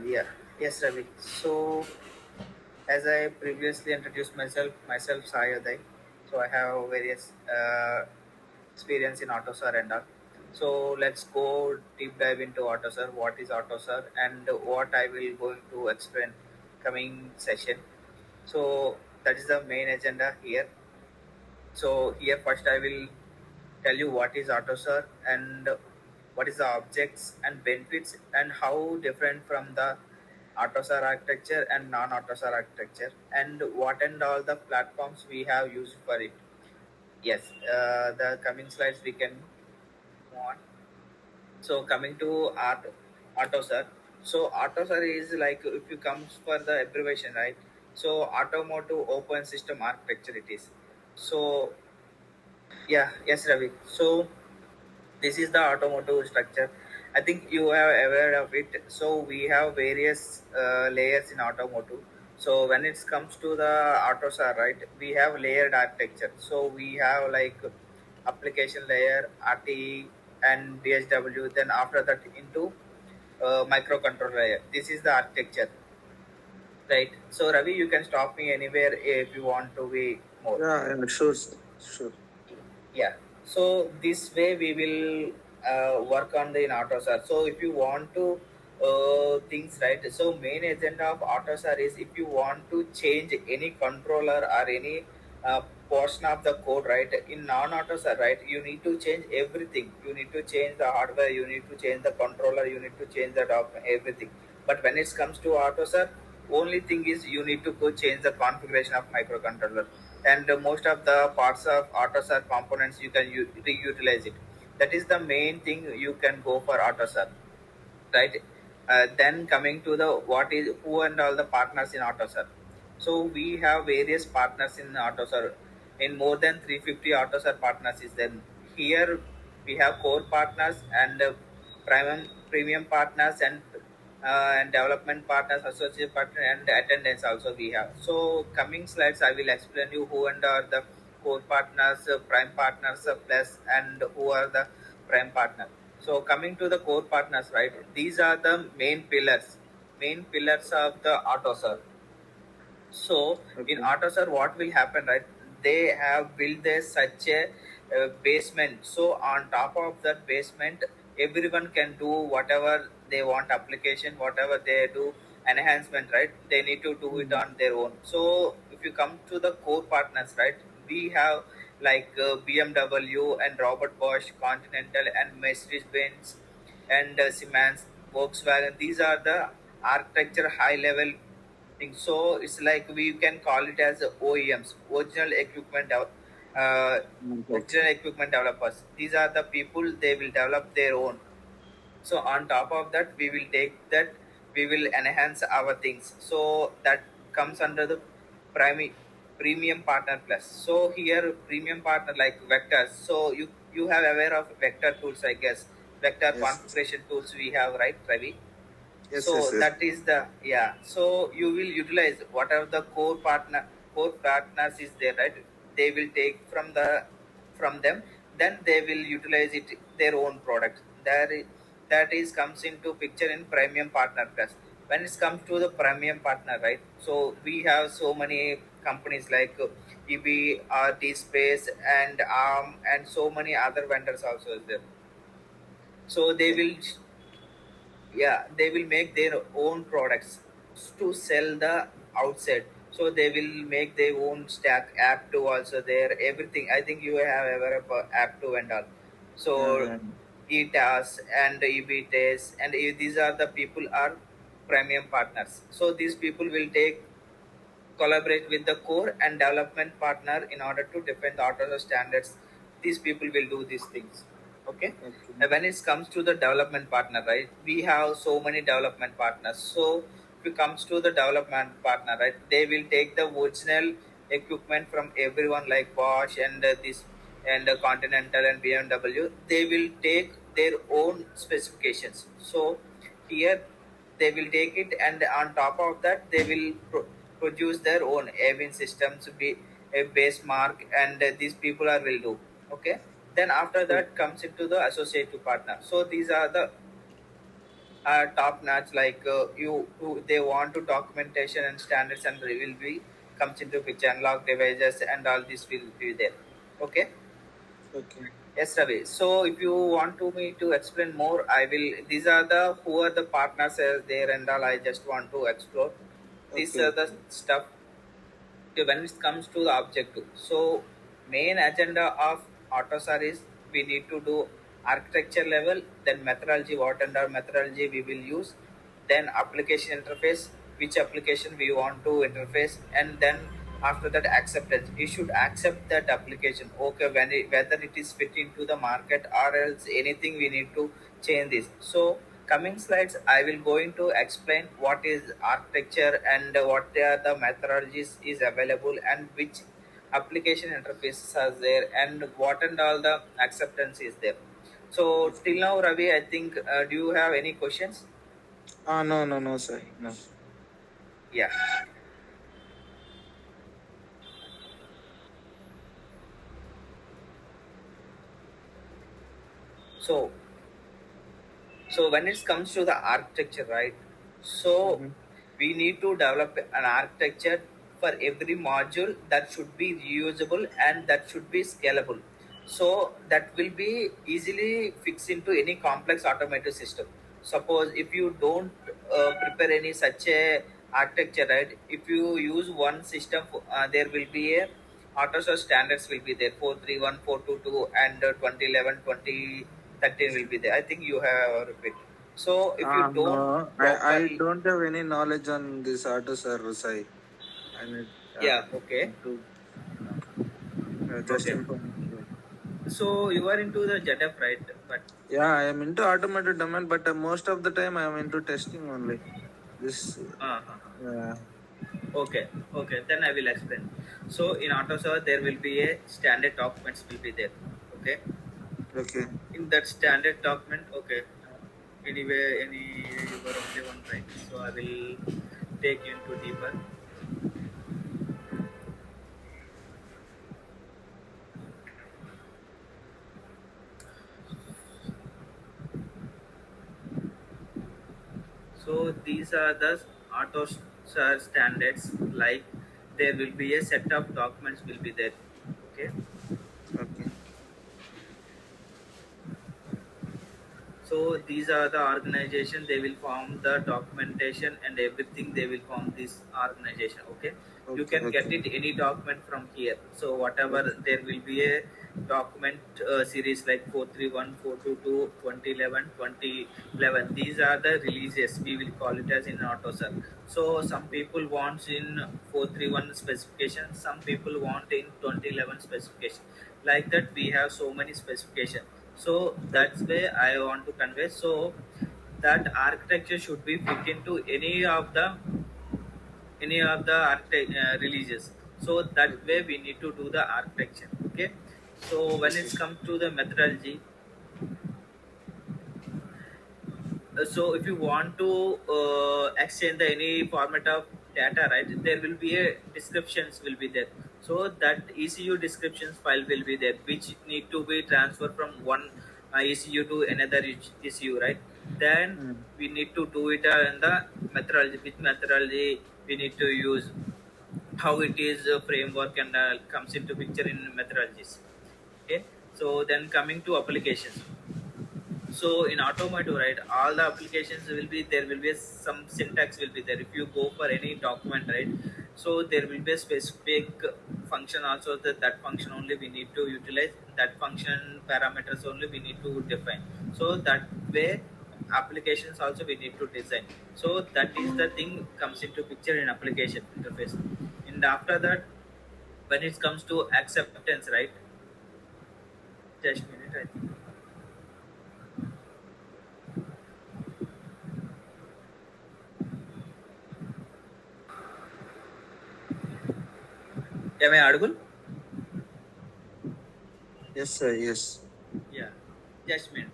Yeah, yes, Ravi. So, as I previously introduced myself Sayadai. So I have various experience in Autosar and all. So let's go deep dive into Autosar. What is Autosar and what I will going to explain coming session. So that is the main agenda here. So here first I will tell you what is Autosar and what is the objects and benefits and how different from the Autosar architecture and non-Autosar architecture and what and all the platforms we have used for it. Yes, the coming slides we can move on. So coming to Autosar. So Autosar is like if you comes for the abbreviation, right? So Automotive Open System Architecture it is. So yeah, yes, Ravi. So this is the automotive structure. I think you are aware of it. So we have various layers in automotive. So when it comes to the Autosar, right, we have layered architecture. So we have like application layer, RTE, and DSW. Then after that into microcontroller layer. This is the architecture, right? So Ravi, you can stop me anywhere if you want to be more. Yeah, sure, sir. Sure. Yeah, so this way we will work on the in Autosar. So if you want to things, right, so main agenda of Autosar is if you want to change any controller or any portion of the code, right, in non-Autosar, right, you need to change everything. You need to change the hardware, you need to change the controller, you need to change the document, everything. But when it comes to Autosar, only thing is you need to go change the configuration of microcontroller, and most of the parts of Autosar components you can reutilize it. That is the main thing you can go for Autosar, right? Then coming to the what is who and all the partners in Autosar. So we have various partners in Autosar. In more than 350 Autosar partners is there. Here we have core partners and premium partners and development partners, associate partner, and attendance also we have. So coming slides, I will explain you who and are the core partners, prime partners, plus, and who are the prime partner. So coming to the core partners, right? These are the main pillars of the Autosar. So in Okay. Autosar, what will happen, right? They have built this such a basement. So on top of that basement, everyone can do whatever they want application, whatever they do enhancement, right? They need to do it Mhm. on their own. So if you come to the core partners, right? We have like BMW and Robert Bosch, Continental and Mercedes-Benz and Siemens, Volkswagen. These are the architecture high level thing. So it's like we can call it as OEMs, uh, Okay. original equipment developers. These are the people they will develop their own. So on top of that, we will take that, we will enhance our things. So that comes under the prime premium partner plus. So here premium partner like vectors. So you have aware of vector tools, I guess. Vector Yes. configuration tools we have, right, Ravi? Yes. So Yes. Yes. that is the, yeah, so you will utilize whatever the core partners is there, right? They will take from them, then they will utilize it their own product. That is comes into picture in premium partner plus. When it comes to the premium partner, right, so we have so many companies like eb, rt space, and and so many other vendors also is there. So they Okay. will, yeah, they will make their own products to sell the outside. So they will make their own stack app to also there, everything. I think you have ever of app to and all. So Yeah. Yeah. etas and ebts and these are the people are premium partners. So these people will take collaborate with the core and development partner in order to defend the auto standards. These people will do these things. Okay. Okay. And when it comes to the development partner, right, we have so many development partners. So if it comes to the development partner, right, they will take the original equipment from everyone like Bosch and this and Continental and BMW. They will take their own specifications. So here they will take it, and on top of that they will produce their own avian systems, be a base mark, and these people are will do. Okay. Then after Okay. that comes into the associative partner. So these are the top notch, like they want to documentation and standards and will be comes into picture, unlock devices and all this will be there. Okay. Okay. Yes, Ravi. So if you want to me to explain more, I will. These are the who are the partners there and all. I just want to explore. These Okay. are the stuff. Okay, when it comes to the objective, so main agenda of Autosar is we need to do architecture level, then methodology, what and our methodology we will use, then application interface, which application we want to interface, and then after that acceptance. You should accept that application. Okay, whether it is fit into the market or else anything we need to change this. So coming slides, I will going to explain what is architecture and what are the methodologies is available and which application interfaces are there and what and all the acceptance is there. So till Okay. now, Ravi, I think do you have any questions? No, no, no, sir. No. Yeah. So when it comes to the architecture, right? So Mm-hmm. we need to develop an architecture for every module that should be reusable and that should be scalable. So that will be easily fixed into any complex automated system. Suppose if you don't prepare any such a architecture, right? If you use one system, there will be a Autosar standards will be there 431, 422, and 2011, 2013 will be there. I think you have repeat. So if you don't No, I properly, don't have any knowledge on this auto service. I need yeah, okay, to just okay. inform you. So you are into the JDF, right? But Yeah, I am into automated domain, but most of the time I am into testing only. This, uh, uh, okay, okay. Then I will explain. So in AutoSAR, there will be a standard documents will be there. Okay. okay, In that standard document, okay. Anyway, you were only one, right? So I will take you into deeper. So these are the AutoSAR standards. Like there will be a set of documents will be there. Okay. okay, So these are the organization. They will form the documentation and everything. They will form this organization. Okay, you okay, can get okay, it any document from here. So whatever okay, there will be a document series like 431, 422, 2011, 2011. These are the releases. We will call it as in AutoSAR. So some people wants in 431 specification. Some people want in 2011 specification. Like that, we have so many specification. So that's okay, way I want to convey. So that architecture should be fit into releases. So that way okay, we need to do the architecture. Okay. So when okay, it's come to the methodology, so if you want to exchange the any format of data, right, there will be a descriptions will be there. So that ECU descriptions file will be there, which need to be transferred from one ECU to another ECU, right? Then mm, we need to do it in the methodology, which methodology we need to use, how it is a framework and comes into picture in methodologies. Okay. So then coming to applications, so in Automotive, right, all the applications will be there will be some syntax will be there. If you go for any document, right, so there will be a specific function also, that function only we need to utilize, that function parameters only we need to define. So that way applications also we need to design. So that is the thing comes into picture in application interface. And after that, when it comes to acceptance, right, just a minute, I think. Am I audible? yes, sir, yes, Yeah, just a minute.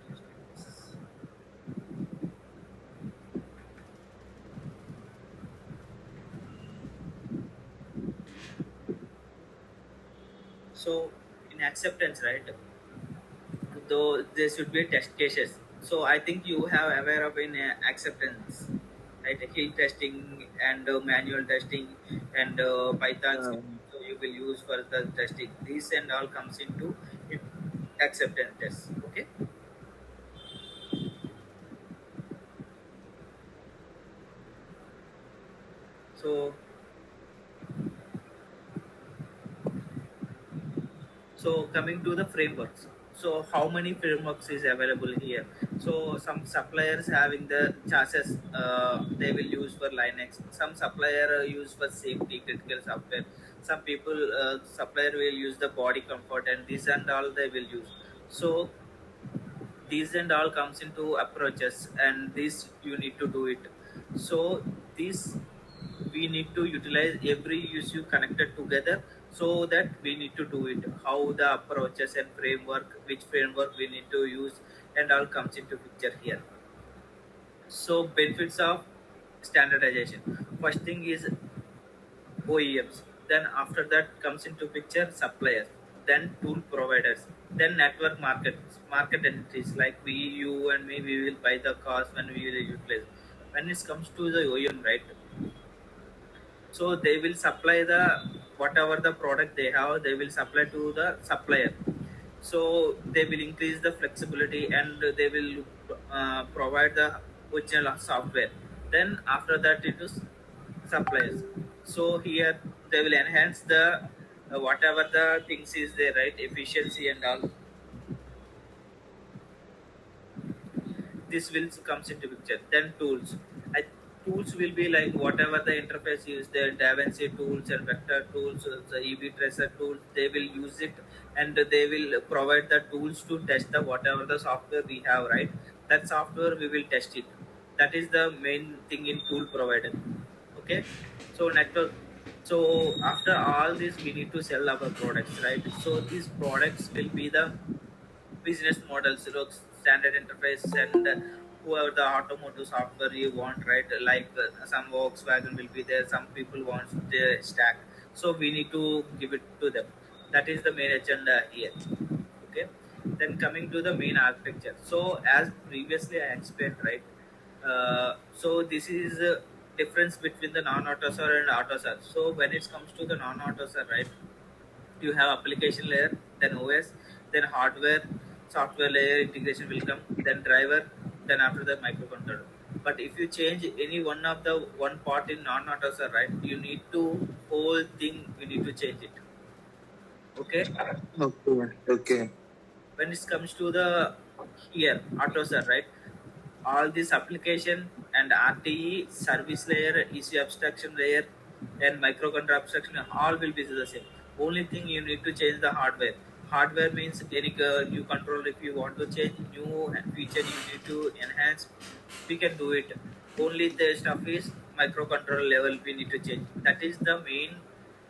So in acceptance, right, though there should be test cases. So I think you have aware of in acceptance, right? Hill testing and manual testing and Python Yeah. script. So you will use for the testing. These and all comes into it, acceptance test. Okay. So coming to the frameworks. So how many frameworks is available here? So some suppliers having the chassis, they will use for Linux. Some supplier use for safety critical software. Some people supplier will use the body comfort and this and all they will use. So these and all comes into approaches and this you need to do it. So this we need to utilize every issue connected together, so that we need to do it how the approaches and framework, which framework we need to use and all comes into picture here. So benefits of standardization, first thing is OEMs, then after that comes into picture suppliers, then tool providers, then network market entities like we, you and me, we will buy the cars when we will utilize. When it comes to the OEM, right, so they will supply the whatever the product they have, they will supply to the supplier. So they will increase the flexibility and they will provide the original software. Then after that it is suppliers. So here they will enhance the whatever the things is there, right, efficiency and all. This will comes into picture. Then tools. I, tools will be like whatever the interface is there, Davinci tools and vector tools, the EV tracer tools. They will use it and they will provide the tools to test the whatever the software we have. Right, that software we will test it. That is the main thing in tool provider. Okay, so network. So after all this, we need to sell our products, right? So these products will be the business models, standard interface, and whoever the automotive software you want, right? Like some Volkswagen will be there, some people want the stack. So we need to give it to them. That is the main agenda here. Okay. Then coming to the main architecture. So as previously I explained, right? So this is difference between the non-Autosar and Autosar. So when it comes to the non-Autosar, right? You have application layer, then OS, then hardware, software layer integration will come, then driver, then after that microcontroller. But if you change any one of the one part in non-autosar, right, you need to whole thing you need to change it. Okay. Okay. Okay. When it comes to the here Autosar, right, all this application and RTE service layer, EC abstraction layer, and microcontroller abstraction, all will be the same. Only thing you need to change the hardware. Hardware means any new control. If you want to change new feature, you need to enhance. We can do it. Only the stuff is microcontroller level. We need to change. That is the main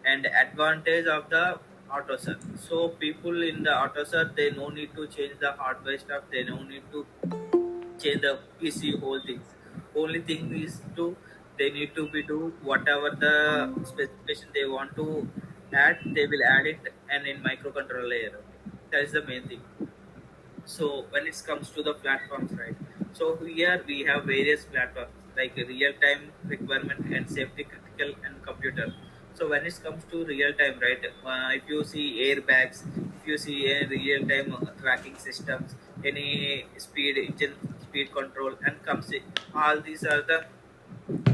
and advantage of the Autosar. So people in the Autosar, they no need to change the hardware stuff. They no need to change the PC whole things. Only thing is to they need to be do whatever the specification they want to add, they will add it and in microcontroller layer. That is the main thing. So when it comes to the platforms, right? So here we have various platforms like real-time requirement and safety critical and computer. So when it comes to real-time, right? If you see airbags, if you see a real-time tracking systems, any speed engine speed control, and all these are the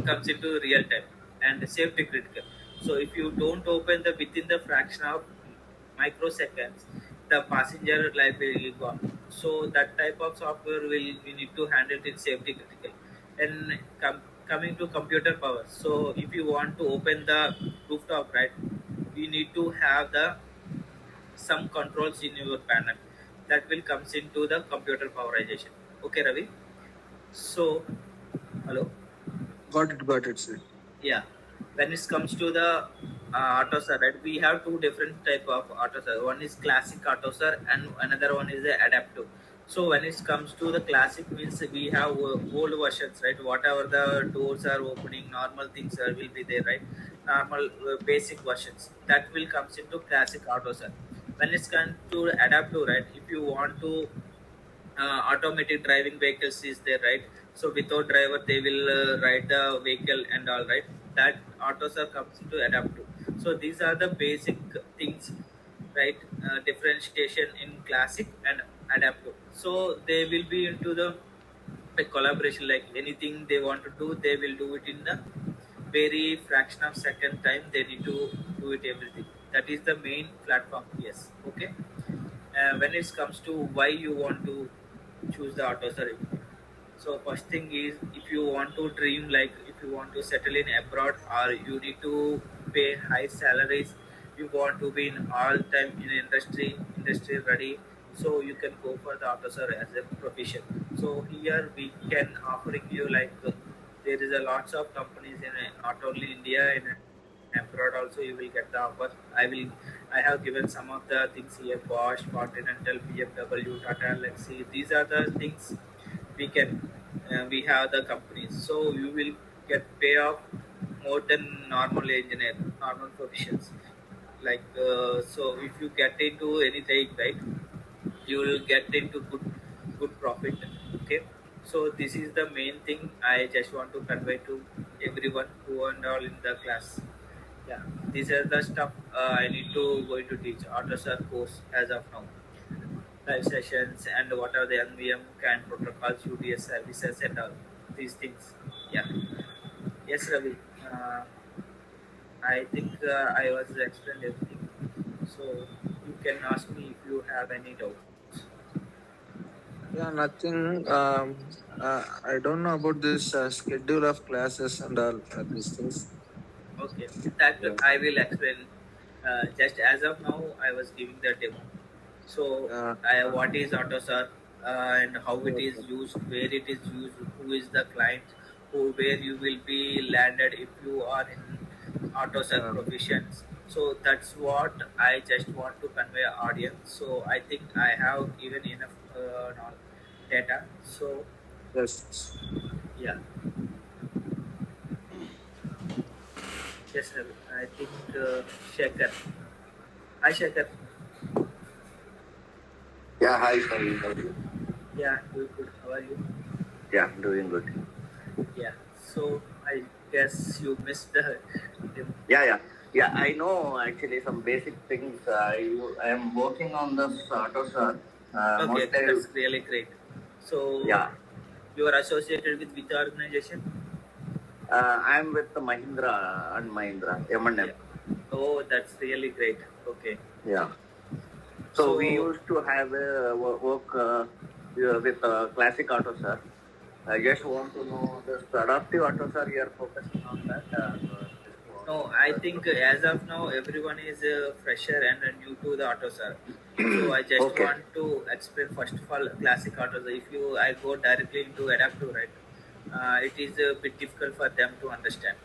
comes into real time and safety critical. So if you don't open the within the fraction of microseconds, the passenger life will be gone. So that type of software will we need to handle it safety critical. And coming to computer power. So if you want to open the rooftop, right, you need to have the some controls in your panel that will comes into the computer powerization. Okay, Ravi. So hello. Got it, sir. Yeah, when it comes to the Autosar, right, we have two different type of Autosar. One is classic Autosar and another one is the adaptive. So when it comes to the classic means we have old versions, right? Whatever the doors are opening, normal things will be there, right? Normal basic versions that will comes into classic Autosar. When it's come to adaptive, right? If you want to automatic driving vehicles is there, right? So without driver they will ride the vehicle and all, right? That autos are comes to adapt to. So these are the basic things, right? Differentiation in classic and adaptive. So they will be into the like collaboration, like anything they want to do they will do it in the very fraction of second time. They need to do it everything. That is the main platform. Yes, okay. When it comes to why you want to choose the Autosar, so first thing is, if you want to dream, like if you want to settle in abroad or you need to pay high salaries, you want to be in all time in industry ready, so you can go for the Autosar as a profession. So here we can offering you like there is a lots of companies in not only India, in abroad also you will get the offer. I have given some of the things here: Bosch, Continental, BMW, Tata, Lexi. These are the things we can we have the companies, so you will get payoff more than normal engineer, normal professions. Like so if you get into anything, right, you will get into good profit. Okay, so this is the main thing I just want to convey to everyone who and all in the class. Yeah, these are the stuff I need to going to teach Autosar course as of now. Live sessions and what are the NVM CAN protocols, UDS services, and all these things. Yeah. Yes, Ravi. Uh, I think I was explained everything. So you can ask me if you have any doubts. Yeah, nothing. I don't know about this schedule of classes and all these things. Okay, that Yeah. I will explain. Just as of now, I was giving the demo. So, Yeah. what is Autosar and how it is Okay. used, where it is used, who is the client, where you will be landed if you are in Autosar Yeah. provisions. So that's what I just want to convey audience. So I think I have given enough data. So Yes. yeah, yes, sir. I think Shekhar. Hi, Shekhar. Yeah, hi, sorry. How are you? Yeah, good, good. How are you? Yeah, doing good. Yeah. So I guess you missed the. Yeah. I know actually some basic things. I am working on this Autosar. Okay, Mostly, that's really great. So yeah. you are associated with which organization? I'm with the Mahindra and Mahindra, M&M. Yeah. Oh, that's really great. Okay. Yeah. So we So used to have a work with classic Autosar. I just want to know this adaptive Autosar. You are focusing on that. Just want no, to I know think as of now everyone is a fresher and new to the Autosar. So I just Okay. want to explain first of all classic Autosar. If you I go directly into adaptive, right, it is a bit difficult for them to understand.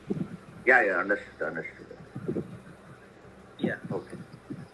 Yeah, understood.